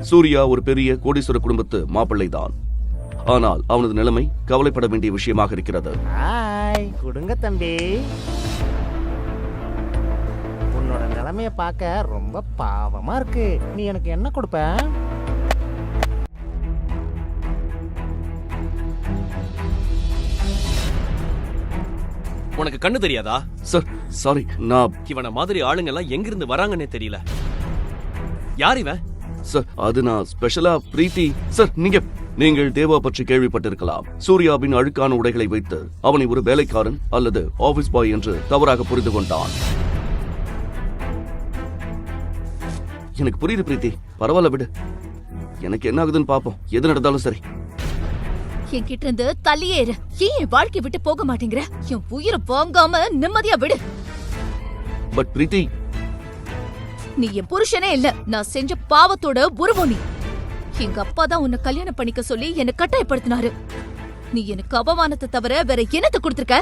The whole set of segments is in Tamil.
சூர்யா ஒரு பெரிய கோடீஸ்வர குடும்பத்து மாப்பிள்ளைதான். ஆனால் அவனது நிலைமை கவலைப்பட வேண்டிய விஷயமாக இருக்கிறது. கொடுங்க தம்பி, உன்னோட நிலைமைய பார்க்க ரொம்ப பாவமா இருக்கு. நீ எனக்கு என்ன கொடுப்ப? உனக்கு கண்ணு தெரியாதா? சார் சாரி, நான் இவன மாதிரி ஆளுங்க எல்லாம் எங்கிருந்து வராங்கன்னே தெரியல. யார் இவன்? சார் அது நான் ஸ்பெஷலா பிரீத்தி. சார் நீங்கள் தேவா பற்றி கேள்விப்பட்டிருக்கலாம். சூர்யாவின் அழுக்கான உடைகளை வைத்து அவனை ஒரு வேலைக்காரன் அல்லது ஆபீஸ் பாய் என்று தவறாக புரிந்து கொண்டான். எனக்கு புரியுது பிரீத்தி, பரவாயில்ல விடு. எனக்கு என்ன ஆகுதுன்னு பாப்போம். எது நடந்தாலும் சரி. என்கிட்ட இருந்து தள்ளியேறு. ஏன் என் வாழ்க்கை விட்டு போக மாட்டேங்கிற? என் உயிரை வாங்காம நிம்மதியா விடு. பட் பிரீத்தி, நீ என் புருஷனே இல்ல. நான் செஞ்ச பாவத்தோட உருவம் நீ. எங்க அப்பா தான் உன்னை கல்யாணம் பண்ணிக்க சொல்லி என்ன கட்டாயப்படுத்தினாரு. நீ எனக்கு அவமானத்தை தவிர வேற என்னத்தை கொடுத்திருக்க?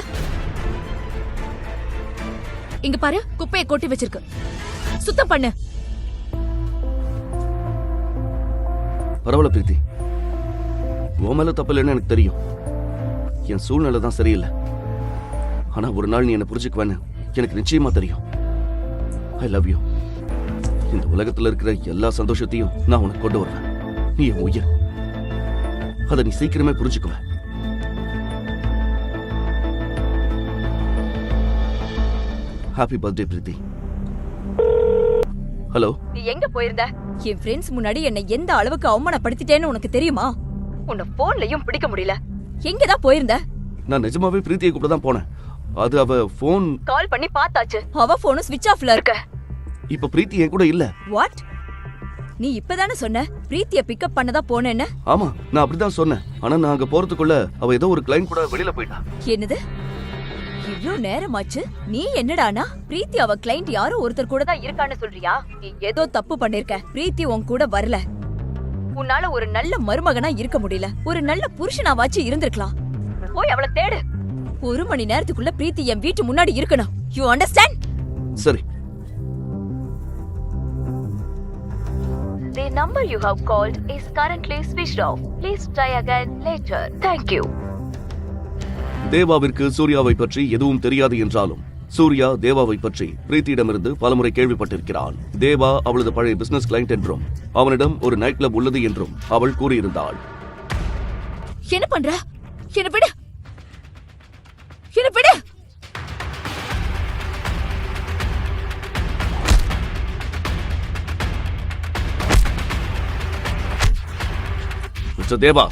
இங்க பாரு, குப்பையை கொட்டி வச்சிருக்கு. சுத்தம் பண்ணு. பரவாயில்ல பிரீத்தி, உன் மேல தப்பு இல்லைன்னு எனக்கு தெரியும். என் சூழ்நிலை தான் சரியில்லை. ஆனா ஒரு நாள் நீ என்ன புரிஞ்சுக்குவேன்னு எனக்கு நிச்சயமா தெரியும். I love you. இந்த உலகத்துல இருக்கிற எல்லா சந்தோஷத்தையும் நான் உனக்கு கொண்டு வருவேன். நீ என் உயிர். அதை நீ சீக்கிரமே புரிஞ்சுக்குவ. ஹாப்பி பர்த்டே பிரீத்தி. ஹலோ, நீ எங்க போயிருந்த? என் ஃப்ரெண்ட்ஸ் முன்னாடி என்னை எந்த அளவுக்கு அவமானப்படுத்திட்டேன்னு உனக்கு தெரியுமா? உன்னை போன்லயும் பிடிக்க முடியல. எங்கதான் போயிருந்த? நான் நிஜமாவே பிரீத்தியை கூப்பிட தான் போனேன். அது அவ போன் கால் பண்ணி பார்த்தாச்சு. அவ போன் ஸ்விட்ச் ஆஃப்ல இருக்கு. இப்ப பிரீத்தி என் கூட இல்ல. வாட்? நீ இப்பதானே சொன்ன பிரீத்திய பிக்கப் பண்ணதா போனேன்னு? ஆமா, நான் அப்படிதான் சொன்னேன். ஆனா நான் அங்க போறதுக்குள்ள அவ ஏதோ ஒரு கிளைண்ட் கூட வெளியில போயிட்டா. என்னது? இவ்ளோ நேரமாச்சு. நீ என்னடானா பிரீத்தி அவ கிளைண்ட் யாரோ ஒருத்தர் கூட தான் இருக்கான்னு சொல்றியா? நீ ஏதோ தப்பு பண்ணிருக்க. பிரீத்தி உன் கூட வரல. உன்னால ஒரு நல்ல மருமகனா இருக்க முடியல. ஒரு நல்ல புருஷனாவாச்சு இருந்திருக்கலாம். போய் அவளை தேடு. 1 மணி நேரத்துக்குள்ள பிரீத்தி என் வீட்டு முன்னாடி இருக்கணும். You understand? சரி. The number you have called is currently switched off. Please try again later. Thank you. தேவாவிற்கு சூர்யாவை பற்றி எதுவும் தெரியாது என்றாலும் சூர்யா தேவாவை பற்றி பிரீத்தியிடமிருந்து பலமுறை கேள்விப்பட்டிருக்கிறான். தேவா அவளது பழைய பிசினஸ் கிளைண்ட் என்றும் அவனிடம் ஒரு நைட் கிளப் உள்ளது என்றும் அவள் கூறியிருந்தாள். என்ன பண்ற? என்ன விடு. என்ன விடு. மிஸ்டர் தேவா,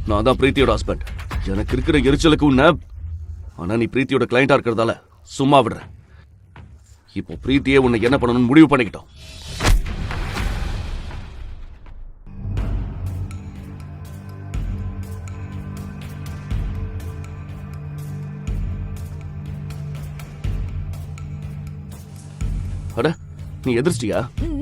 நான் தான் பிரீத்தியோட ஹஸ்பண்ட். எனக்கு இருக்கிற எரிச்சலுக்கு உன்ன, ஆனா நீ பிரீத்தியோட கிளைண்டா இருக்கிறதால சும்மா விடுற. இப்போ பிரீத்தியே உன்னை என்ன பண்ணணும்னு முடிவு பண்ணிக்கிட்டோம். அட, நீ எதிர்ச்சியா?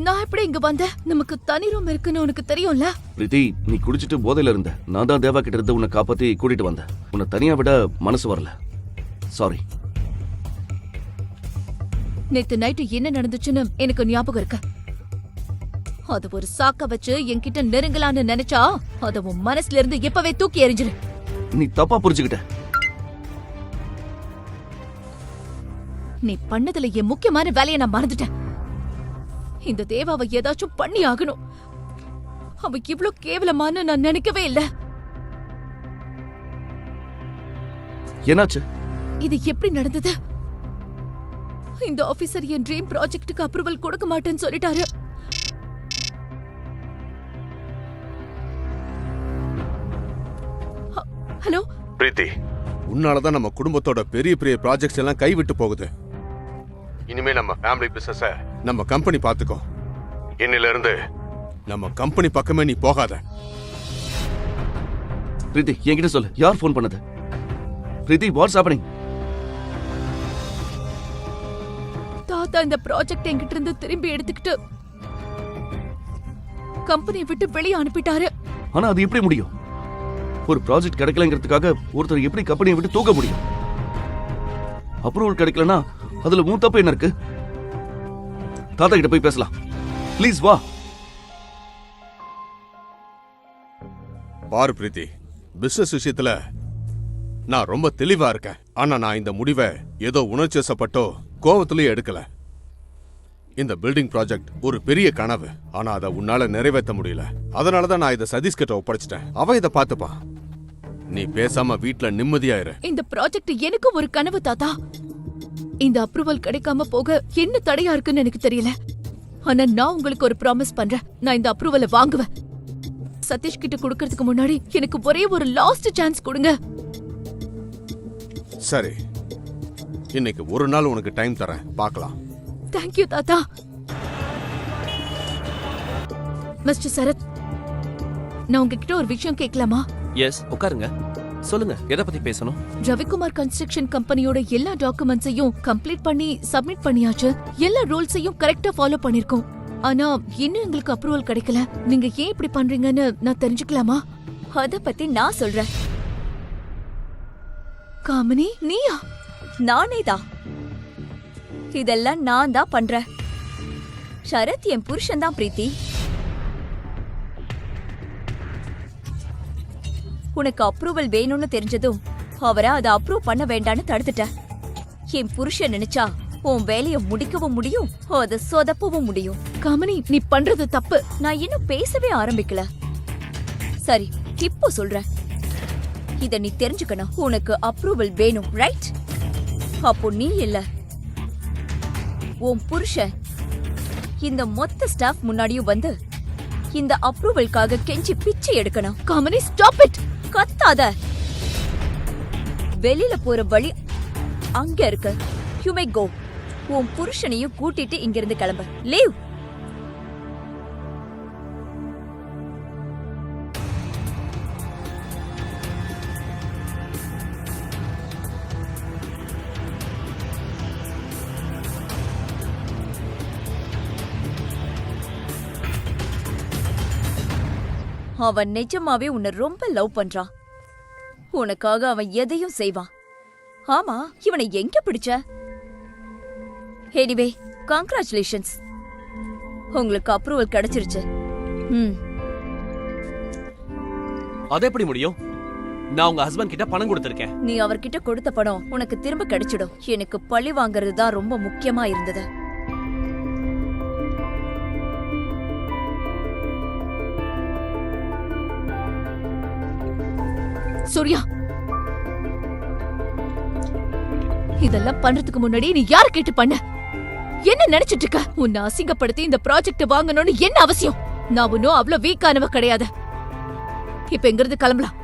நான் எப்படி இங்க வந்தேன்? நமக்கு தனி ரூம் இருக்குன்னு உனக்கு தெரியும்ல? பிரீத்தி, நீ குடிச்சிட்டு போதையில இருந்த. நான் தான் தேவா கிட்ட இருந்து உன்னை காப்பாத்தி கூட்டிட்டு வந்தேன். உன்னை தனியா விட மனசு வரல. சாரி. நேத்து நைட்டு என்ன நடந்துச்சுன்னு எனக்கு ஞாபகம் இருக்கு. அது ஒரு சாக்க வச்சு என்கிட்ட நெருங்கலான்னு நினைச்சா அத உன் மனசுல இருந்து இப்பவே தூக்கி எறிஞ்சிரு. நீ தப்பா புரிஞ்சுக்கிட்ட. நீ பண்ணதுல என் முக்கியமான வேலையை நான் மறந்துட்டேன். இந்த தேவாவை ஏதாச்சும் பண்ணி ஆகணும். அவ இவ்ளோ கேவலமான நான் நினைக்கவே இல்ல. என்னாச்சு? இது எப்படி நடந்தது? இந்த ஆபீசர் என் ட்ரீம் ப்ராஜெக்ட்டுக்கு அப்ரூவல் கொடுக்க மாட்டேன்னு சொல்லிட்டாரு. ஹலோ பிரீத்தி, உன்னாலதான் நம்ம குடும்பத்தோட பெரிய பெரிய ப்ராஜெக்ட்ஸ் எல்லாம் கைவிட்டு போகுது. இனிமே நம்ம ஃபேமிலி பிசினஸ நம்ம கம்பெனி பாத்துக்கோ. இன்னில இருந்து நம்ம கம்பெனி பக்கமே நீ போகாத. பிரீத்தி, என்கிட்ட சொல்லு, யார் போன் பண்ணது? பிரீத்தி, வாட்ஸ் ஹேப்பனிங்? தாத்தா இந்த ப்ராஜெக்ட் என்கிட்ட இருந்து திரும்பி எடுத்துக்கிட்டு கம்பெனியை விட்டு வெளியே அனுப்பிட்டாரு. ஆனா அது எப்படி முடியும்? ஒரு ப்ராஜெக்ட் கிடைக்கலங்கிறதுக்காக ஒருத்தர் எப்படி கம்பெனியை விட்டு தூக்க முடியும்? அப்ரூவல் கிடைக்கலனா அதுல உன் தப்பு என்ன இருக்கு? தாத்தா கிட்ட போய் பேசலாம். ப்ளீஸ் வா. பாரு பிரீத்தி, பிசினஸ் விஷயத்துல நான் ரொம்ப தெளிவா இருக்கேன். ஆனா நான் இந்த முடிவை ஏதோ உணர்ச்சிவசப்பட்டோ கோவத்திலேயே எடுக்கல. இந்த பில்டிங் ப்ராஜெக்ட் ஒரு பெரிய கனவு. ஆனா அதை உன்னால நிறைவேற்ற முடியல. அதனாலதான் நான் இதை சதீஷ் கிட்ட ஒப்படைச்சிட்டேன். அவன் இதை பார்த்துப்பான். நீ பேசாம வீட்ல நிம்மதியா இரு. இந்த ப்ராஜெக்ட் எனக்கு ஒரு கனவு தாத்தா. இந்த அப்ரூவல் கிடைக்காம போக என்ன தடையா இருக்குன்னு எனக்கு தெரியல. ஆனா நான் உங்களுக்கு ஒரு ப்ராமிஸ் பண்றேன், நான் இந்த அப்ரூவலை வாங்குவேன். சதீஷ் கிட்ட கொடுக்கறதுக்கு முன்னாடி எனக்கு ஒரே ஒரு லாஸ்ட் சான்ஸ் கொடுங்க. சரி, இன்னைக்கு ஒரு நாள் உனக்கு டைம் தரேன், பார்க்கலாம். தேங்க்யூ தாத்தா. மிஸ்டர் சரத், நான் உங்ககிட்ட ஒரு விஷயம் கேட்கலாமா? எஸ், உட்காருங்க. சொல்லுங்க, எதை பத்தி பேசணும்? ரவிக்குமார் கன்ஸ்ட்ரக்ஷன் கம்பெனியோட எல்லா டாக்குமெண்ட்ஸையும் கம்ப்ளீட் பண்ணி சப்மிட் பண்ணியாச்சு. எல்லா ரூல்ஸையும் கரெக்டா ஃபாலோ பண்ணிருக்கோம். ஆனா இன்னும் எங்களுக்கு அப்ரூவல் கிடைக்கல. நீங்க ஏன் இப்படி பண்றீங்கன்னு நான் தெரிஞ்சுக்கலாமா? அத பத்தி நான் சொல்றேன். காமினி, நீயா? நானே தான். இதெல்லாம் நான் தான் பண்றேன். சரத் என் புருஷன் தான் பிரீத்தி. உனக்கு அப்ரூவல் வேணும்னு தெரிஞ்சதும் அவரை அதை அப்ரூவ் பண்ண வேண்டான்னு தடுத்துட்டேன். என் புருஷன் நினைச்சா உன் வேலையை முடிக்கவும் முடியும், அதை சொதப்பவும் முடியும். காமினி, நீ பண்றது தப்பு. நான் இன்னும் பேசவே ஆரம்பிக்கல. சரி, இப்போ சொல்றேன். இத நீ தெரிஞ்சுக்கணும். உனக்கு அப்ரூவல் வேணும், ரைட்? அப்போ நீ இல்ல, உன் புருஷன் இந்த மொத்த ஸ்டாஃப் முன்னாடியும் வந்து இந்த அப்ரூவல்காக கெஞ்சி பிச்சை எடுக்கணும். Kamini, stop it. கத்தாத. வெளியில போற வழி அங்க இருக்கு. You may go. உன் புருஷனையும் கூட்டிட்டு இங்கிருந்து கிளம்பு. லீவ். அவன் நிஜமாவே உன்னை ரொம்ப லவ் பண்றான். உனக்காக அவன் எதையும் செய்வான். ஆமா, இவனை எங்க பிடிச்ச? Anyway, congratulations. உங்களுக்கு அப்ரூவல் கிடைச்சிருச்சு. அது எப்படி முடியும்? நான் உங்க ஹஸ்பண்ட் கிட்ட பணம் கொடுத்திருக்கேன். நீ அவர்கிட்ட கொடுத்த பணம் உனக்கு திரும்ப கிடைச்சிடும். எனக்கு பழி வாங்குறது தான் ரொம்ப முக்கியமா இருந்தது. சூர்யா, இதெல்லாம் பண்றதுக்கு முன்னாடி நீ யார கேட்டு பண்ண? என்ன நினைச்சிட்டு இருக்க? உன்னை அசிங்கப்படுத்தி இந்த ப்ராஜெக்ட் வாங்கணும்னு என்ன அவசியம்? நான் ஒன்னும் அவ்வளவு வீக்கானவ கிடையாது. இப்ப எங்கிருந்து கிளம்பலாம்?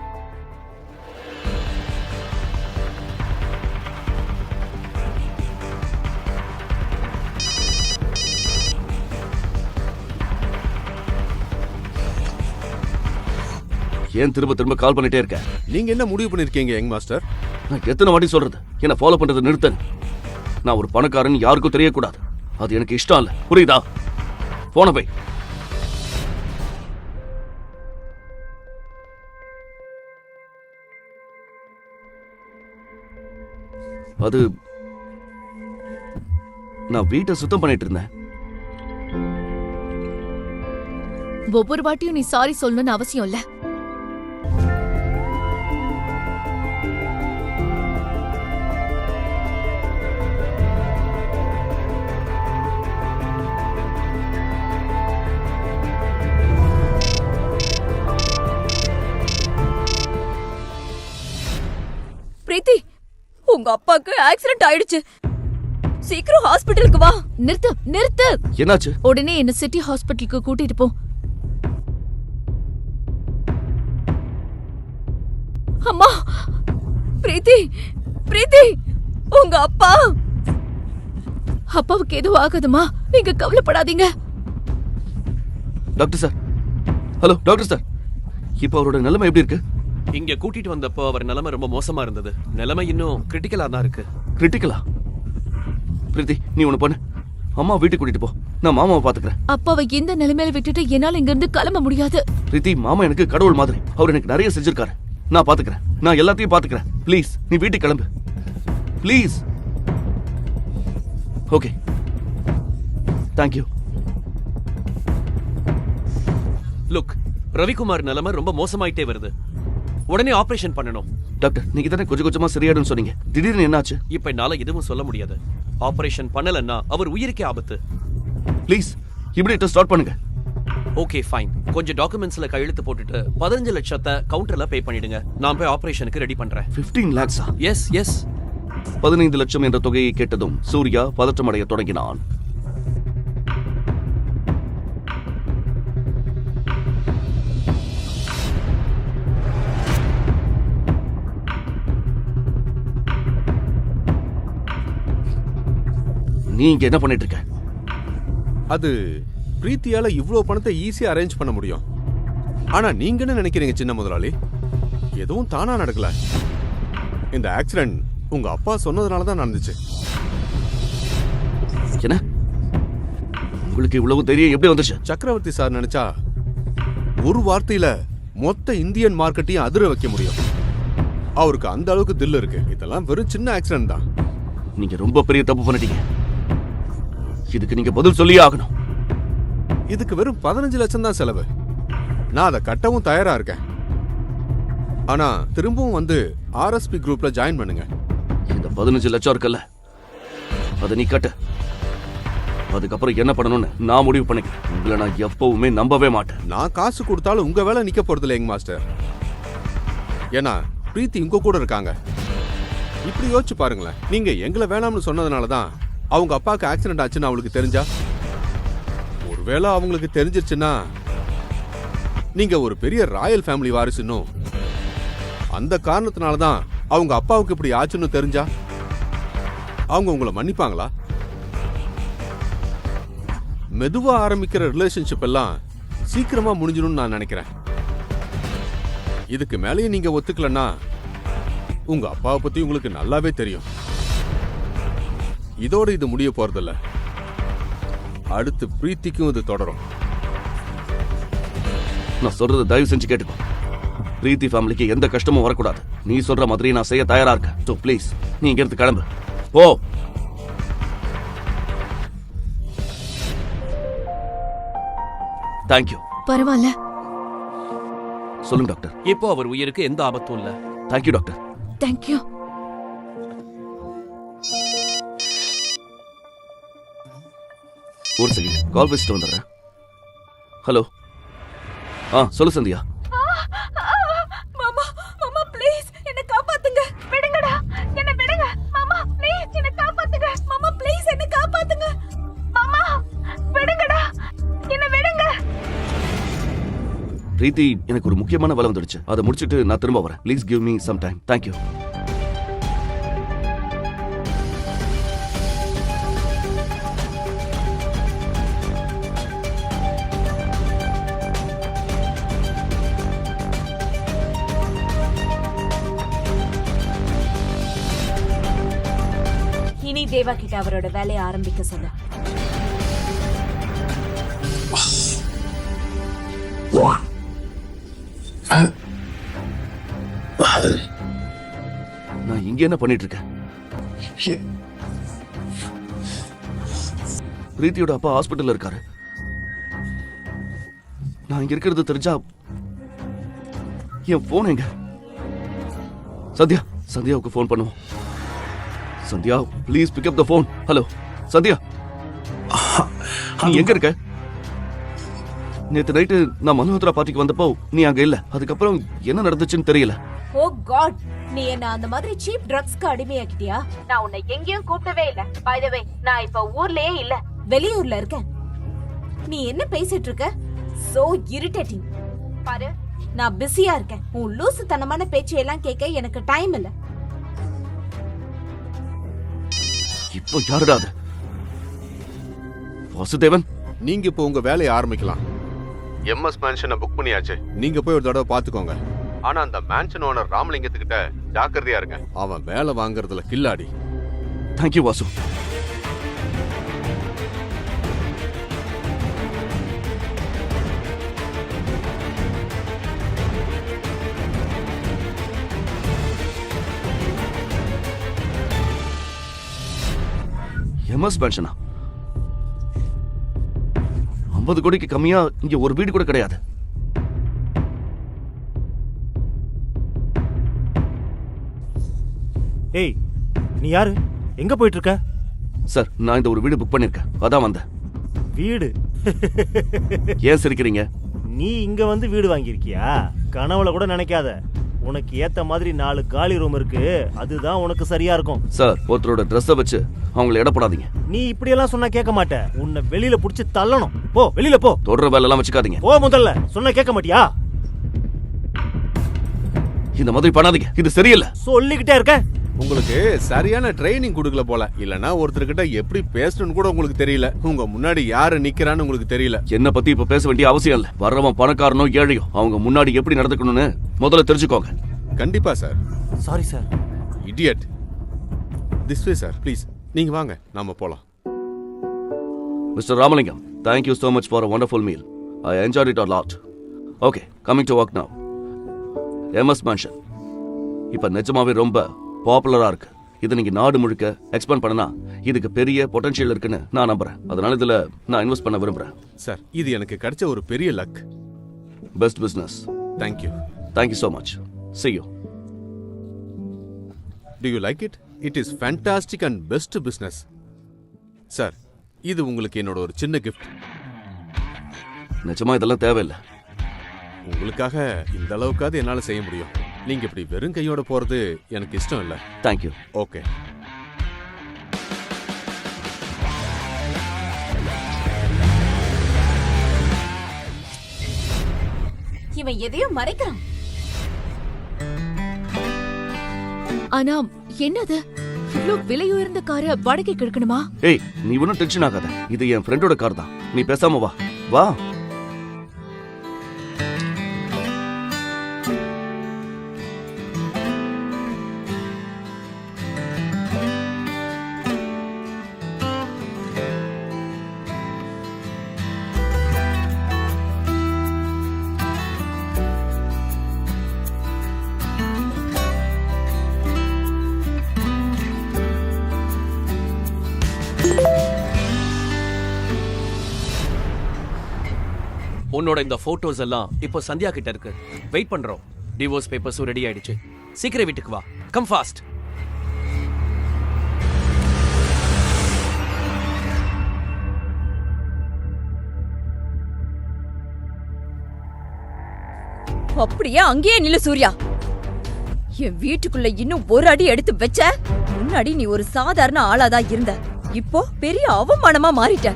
ஏன் திரும்ப திரும்ப கால் பண்ணிட்டே இருக்க? நீங்க என்ன முடிவு பண்ணிருக்கீங்க யங் மாஸ்டர்? நான் எத்தனை வாட்டி சொல்றது, என்ன ஃபாலோ பண்றது நிறுத்தன். நான் ஒரு பணக்காரன் யாருக்கும் தெரியக்கூடாது. அது எனக்கு இஷ்டம் இல்ல, புரியுதா? போன போய். அது நான் வீட்டை சுத்தம் பண்ணிட்டு இருந்தேன். ஒவ்வொரு வாட்டியும் நீ சாரி சொல்லணும்னு அவசியம் இல்ல. பிரீத்தி, உங்க அப்பாக்கு ஆக்சிடென்ட் ஆயிடுச்சு. சீக்கிரம் ஹாஸ்பிடலுக்கு வா. நிறுத்து, நிறுத்து. என்னாச்சு? உடனே என்ன சிட்டி ஹாஸ்பிட்டலுக்கு கூட்டிட்டு போ. அம்மா, பிரீத்தி, பிரீத்தி, உங்க அப்பா. அப்பாவுக்கு எதுவும் ஆகாதுமா, நீங்க கவலைப்படாதீங்க. Doctor sir, hello doctor sir, இப்போ அவரோட நிலைமை எப்படி இருக்கு? இங்க கூட்டிட்டு வந்தப்போ அவர் நிலைமை ரொம்ப மோசமா இருந்தது. நிலைமை இன்னும் கிரிட்டிக்கலா தான் இருக்கு. கிரிட்டிக்கலா? பிரீத்தி, நீ ஒண்ணு பண்ணு, அம்மா வீட்டுக்கு கூட்டிட்டு போ, நான் மாமாவை பாத்துக்கிறேன். அப்பாவை இந்த நிலைமையில விட்டுட்டு என்னால இங்க இருந்து கிளம்ப முடியாது. பிரீத்தி, மாமா எனக்கு கடவுள் மாதிரி. அவர் எனக்கு நிறைய செஞ்சிருக்காரு. நான் பாத்துக்கிறேன், நான் எல்லாத்தையும் பாத்துக்கிறேன். ப்ளீஸ் நீ வீட்டுக்கு கிளம்பு, please. Okay, thank you. Look, Ravikumar நிலைமை ரொம்ப மோசமாயிட்டே வருது. உடனே ஆபரேஷன் பண்ணணும். டாக்டர், நீங்க தானே கொஞ்சம் கொஞ்சமா சரியாயிடும்னு சொன்னீங்க. திடீர்னு என்னாச்சு? இப்ப என்னால எதுவும் சொல்ல முடியாது. ஆபரேஷன் பண்ணலன்னா அவர் உயிருக்கே ஆபத்து. ப்ளீஸ் இப்படி ஸ்டார்ட் பண்ணுங்க. Okay fine. கொஞ்சம் டாக்குமெண்ட்ஸ்ல கையெழுத்து போட்டுட்டு 15 லட்சத்தை கவுண்டர்ல பே பண்ணிடுங்க. நான் போய் ஆபரேஷனுக்கு ரெடி பண்றேன். 15 lakhs-ஆ? S S. 15 லட்சம் என்ற தொகையை கேட்டதும் சூர்யா பதற்றமடைய தொடங்கினான். நீ இங்க என்ன பண்ணிட்டு இருக்க? அது பிரீத்தியால இவ்ளோ பணத்தை ஈஸியா அரேஞ்ச் பண்ண முடியும். ஆனா நீங்க என்ன நினைக்கிறீங்க சின்ன முதலாளி? எதுவும் தானா நடக்கல. இந்த ஆக்சிடென்ட் உங்க அப்பா சொன்னதுனால தான் நடந்துச்சு. என்ன? உங்களுக்கு இவ்வளவு தைரியம் எப்படி வந்துச்சு? சக்கரவர்த்தி சார் நினைச்சா ஒரு வார்த்தையில மொத்த இந்தியன் மார்க்கெட்டையும் அதிர வைக்க முடியும். அவருக்கு அந்த அளவுக்கு தில் இருக்கு. இதெல்லாம் வெறும் சின்ன ஆக்சிடென்ட் தான். நீங்க ரொம்ப பெரிய தப்பு பண்ணிட்டீங்க. இதுக்கு நீங்க பதில் சொல்லியே ஆகணும். இதுக்கு வெறும் 15 லட்சம் தான் செலவு. நான் அதை கட்டவும் தயாரா இருக்கேன். ஆனா திரும்பவும் வந்து ஆர்எஸ்பி குரூப்ல ஜாயின் பண்ணுங்க. இந்த 15 லட்சம் இருக்குல்ல, அதை நீ கட்டு. அதுக்கப்புறம் என்ன பண்ணணும்னு நான் முடிவு பண்ணிக்கிறேன். உங்களை நான் எப்பவுமே நம்பவே மாட்டேன். நான் காசு கொடுத்தாலும் உங்க வேலை நிக்க போறது இல்லை, எங்க மாஸ்டர். ஏன்னா பிரீத்தி உங்க கூட இருக்காங்க. இப்படி யோசிச்சு பாருங்களேன். நீங்க எங்களை வேணாம்னு சொன்னதுனால தான் அவங்க அப்பாவுக்கு ஆக்சிடென்ட் ஆச்சுன்னு அவளுக்கு தெரிஞ்சா, ஒருவேளை அவங்களுக்கு தெரிஞ்சிருச்சுன்னா நீங்க ஒரு பெரிய ராயல் ஃபேமிலி வாரிசுன்னு, அந்த காரணத்தினால தான் அவங்க அப்பாவுக்கு இப்படி ஆச்சுன்னு தெரிஞ்சா அவங்க உங்களை மன்னிப்பாங்களா? மெதுவா ஆரம்பிக்கிற ரிலேஷன்ஷிப் எல்லாம் சீக்கிரமா முடிஞ்சிடும்னு நான் நினைக்கிறேன். இதுக்கு மேலேயும் நீங்க ஒத்துக்கலன்னா உங்க அப்பாவை பத்தி உங்களுக்கு நல்லாவே தெரியும். இதோட இது முடிய போறதில்ல. அடுத்து பிரீத்திக்கும் இது தொடரும். நான் சொல்றதை தயவு செஞ்சு கேட்டுக்கோ. பிரீத்தி ஃபேமிலிக்கு எந்த கஷ்டமும் வரக்கூடாது. நீ சொல்ற மாதிரி நான் செய்ய தயாரா இருக்கேன். ஸோ ப்ளீஸ் நீ இங்க இருந்து கிளம்பு. போ. தேங்க்யூ. பரவாயில்ல. சொல்லுங்க டாக்டர். இப்போ அவர் உயிருக்கு எந்த ஆபத்தும் இல்ல. Thank you doctor. தேங்க்யூ. ஒரு செகண்ட் கால் பேசிட்டு வந்துடுறேன். ஹலோ. சொல்லு சந்தியா. மாமா மாமா ப்ளீஸ் என்ன காப்பாத்துங்க. விடுங்கடா, என்ன விடுங்க. மாமா ப்ளீஸ் என்ன காப்பாத்துங்க. மாமா ப்ளீஸ் என்ன காப்பாத்துங்க. மாமா விடுங்கடா, என்ன விடுங்க. பிரீத்தி, எனக்கு ஒரு முக்கியமான வேலை வந்துடுச்சு. அதை முடிச்சிட்டு நான் திரும்ப வரேன். Please give me some time. Thank you. இனி தேவா கிட்ட அவரோட வேலையை ஆரம்பிக்க சொல்ல. நான் இங்க என்ன பண்ணிட்டு இருக்கேன்? பிரீத்தியோட அப்பா ஹாஸ்பிட்டல்ல இருக்காரு. நான் இங்க இருக்கிறது தெரிஞ்சா என் போன் எங்க? சந்தியா, சந்தியாவுக்கு போன் பண்ணுவோம். Sandhya please pick up the phone. Hello Sandhya, நீ எங்க இருக்க? நேத்து நைட்டு நான் மனோத்ரா பார்ட்டிக்கு வந்தப்போ நீ அங்க இல்ல. அதுக்கப்புறம் என்ன நடந்துச்சுன்னு தெரியல. ஓ காட், நீ என்ன அந்த மாதிரி சீப் ட்ரக்ஸ்க்கு அடிமையாக்கிட்டியா? நான் உன்னை எங்கேயும் கூப்பிடவே இல்ல. பை தி வே, நான் இப்ப ஊர்லயே இல்ல, வெளியூர்ல இருக்கேன். நீ என்ன பேசிட்டு இருக்க? So irritating. பாரு, நான் பிஸியா இருக்கேன். உன் லூசுத்தனமான பேச்சு எல்லாம் கேட்க எனக்கு டைம் இல்ல. இப்போ யாருடா அது? வாசுதேவன், நீங்க இப்போ உங்க வேலையை ஆரம்பிக்கலாம். எம்எஸ் மேன்ஷனை புக் பண்ணியாச்சு. நீங்க போய் ஒரு தடவை பாத்துக்கோங்க. ஆனா அந்த மேன்ஷன் ஓனர் ராமலிங்கத்துக்கிட்ட ஜாக்கிரதையா இருங்க. அவன் வேலை வாங்குறதுல கில்லாடி. தேங்க்யூ வாசு. எம்எஸ் பென்ஷனா? 50 கோடிக்கு கம்மியா இங்க ஒரு வீடு கூட கிடையாது. ஏய் நீ யாரு? எங்க போயிட்டு இருக்க? சார் நான் இந்த ஒரு வீடு புக் பண்ணிருக்கேன், அதான் வந்தேன். வீடு? ஏன் சிரிக்கிறீங்க? நீ இங்க வந்து வீடு வாங்கியிருக்கியா? கனவுல கூட நினைக்காத. உனக்கு ஏத்த மாதிரி 4 காலி ரூம் இருக்கு, அதுதான் உனக்கு சரியா இருக்கும். சார் ஒருத்தரோட ட்ரெஸ்ஸை வச்சு அவங்கள இடப்படாதீங்க. நீ இப்படியெல்லாம் சொன்னா கேட்க மாட்ட. உன்னை வெளியில புடிச்சு தள்ளணும். போ, வெளியில போ. தொடர வேலை எல்லாம் வச்சுக்காதீங்க. போ முதல்ல. சொன்னா கேட்க மாட்டியா? இந்த மாதிரி பண்ணாதீங்க, இது சரியில்லை. சொல்லிக்கிட்டே இருக்க. உங்களுக்கு சரியான ட்ரைனிங் கொடுக்கல போல. இல்லனா ஒருத்தர்கிட்ட எப்படி பேசணும்னு கூட உங்களுக்கு தெரியல. உங்க முன்னாடி யாரு நிக்கிறான்னு உங்களுக்கு தெரியல. என்ன பத்தி இப்ப பேச வேண்டிய அவசியம் இல்ல. வர்றவன் பணக்காரனோ ஏழையோ அவங்க முன்னாடி எப்படி நடந்துக்கணும்னு முதல்ல தெரிஞ்சுக்கோங்க. கண்டிப்பா sir. Sorry sir. Idiot. This way sir, please. நீங்க வாங்க, நாம போலாம். Mister Ramalingam, thank you so much for a wonderful meal. I enjoyed it a lot. Okay, coming to work now. MS Mansion இப்ப நிஜமாவே ரொம்ப பாப்புலரா இருக்கு. இது நீங்க நாடு முழுக்க எக்ஸ்பேண்ட் பண்ணனா இதுக்கு பெரிய பொட்டன்ஷியல் இருக்குன்னு நான் நம்புறேன். அதனால இதுல நான் இன்வெஸ்ட் பண்ண விரும்புறேன். சார், இது எனக்கு கிடைச்ச ஒரு பெரிய luck. Best business. Thank you. Thank you so much. See you. Do you like it? It is fantastic and best business. Sir, இது உங்களுக்கு என்னோட ஒரு சின்ன கிஃப்ட். நிஜமா இதெல்லாம் தேவையில்லை. உங்களுக்காக இந்த அளவுக்காவது என்னால செய்ய முடியும். நீங்க இப்படி வெறும் கையோட போறது எனக்கு இஷ்டம் இல்ல. தேங்க்யூ. ஓகே. இவன் எதையோ மறைக்கிறான். ஆனா என்னது இவ்ளோ விலை உயர்ந்த காரை வாடகைக்கு எடுக்கணுமா? ஏய், நீ ஒன்னும் டென்ஷன் ஆகாத. இது என் ஃப்ரெண்டோட கார் தான். நீ பேசாம வா. வா. உன்னோட இந்த போட்டோஸ் எல்லாம் இப்போ சந்தியா கிட்ட இருக்கு. வெயிட் பண்றோம். டிவோர்ஸ் பேப்பர்ஸும் ரெடி ஆயிடுச்சு. சீக்கிரம் வீட்டுக்கு வா. Come fast. அப்படியே அங்கேயே நில்லு சூர்யா. என் வீட்டுக்குள்ள இன்னும் ஒரு அடி எடுத்து வச்ச. முன்னாடி நீ ஒரு சாதாரண ஆளாதான் இருந்த. இப்போ பெரிய அவமானமா மாறிட்ட.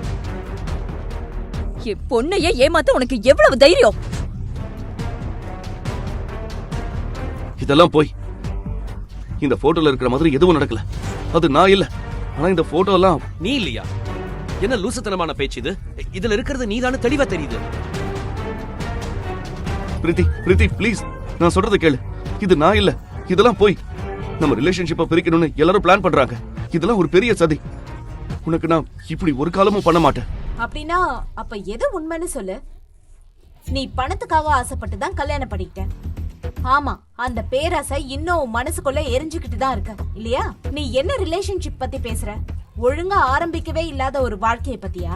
என் பொண்ணையே ஏமாத்த உனக்கு எவ்வளவு தைரியம்? இதெல்லாம் போய் இந்த போட்டோல இருக்கிற மாதிரி எதுவும் நடக்கல. அது நான் இல்ல. ஆனா இந்த போட்டோ எல்லாம் நீ இல்லையா? என்ன லூசுத்தனமான பேச்சு இது? இதுல இருக்கிறது நீதானு தெளிவா தெரியுது. பிரீத்தி ப்ளீஸ், நான் சொல்றத கேளு. இது நான் இல்ல. இதெல்லாம் போய் நம்ம ரிலேஷன்ஷிப்பை பிரிக்கணும்னு எல்லாரும் பிளான் பண்றாங்க. இதெல்லாம் ஒரு பெரிய சதி. உனக்கு நான் இப்படி ஒரு காலமும் பண்ண மாட்டேன். அப்படின்னா அப்ப எது உண்மைன்னு சொல்லு. நீ பணத்துக்காக ஆசைப்பட்டு தான் கல்யாணம் பண்ணிக்கிட்ட. ஆமா, அந்த பேராசை இன்னும் மனசுக்குள்ள எரிஞ்சுக்கிட்டு தான் இருக்கு இல்லையா? நீ என்ன ரிலேஷன்ஷிப் பத்தி பேசுற? ஒழுங்கா ஆரம்பிக்கவே இல்லாத ஒரு வாழ்க்கைய பத்தியா?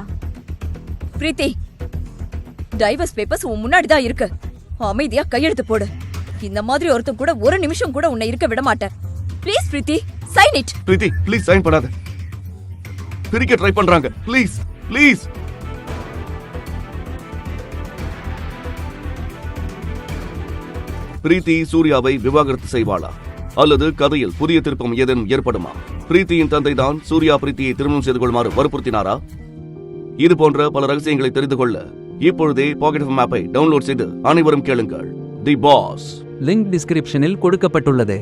பிரீத்தி, டைவர்ஸ் பேப்பர்ஸ் உன் முன்னாடி தான் இருக்கு. அமைதியா கையெழுத்து போடு. இந்த மாதிரி ஒருத்தன் கூட ஒரு நிமிஷம் கூட உன்னை இருக்க விட மாட்டேன். Please Preethi, sign it. Preethi please sign பண்ணாத. பிரிக்க ட்ரை பண்றாங்க. Please please. பிரீத்தி சூர்யாவை விவாகரத்து செய்வாளா அல்லது கதையில் புதிய திருப்பம் ஏதேனும் ஏற்படுமா? பிரீத்தியின் தந்தை தான் சூர்யா பிரீத்தியை திருமணம் செய்து கொள்ளுமாறு வற்புறுத்தினாரா? இது போன்ற பல ரகசியங்களை தெரிந்து கொள்ள இப்பொழுதே பாக்கெட் எஃப்எம் ஆப்பை டவுன்லோட் செய்து அனைவரும் கேளுங்கள். தி பாஸ். லிங்க் டிஸ்கிரிப்ஷனில் கொடுக்கப்பட்டுள்ளது.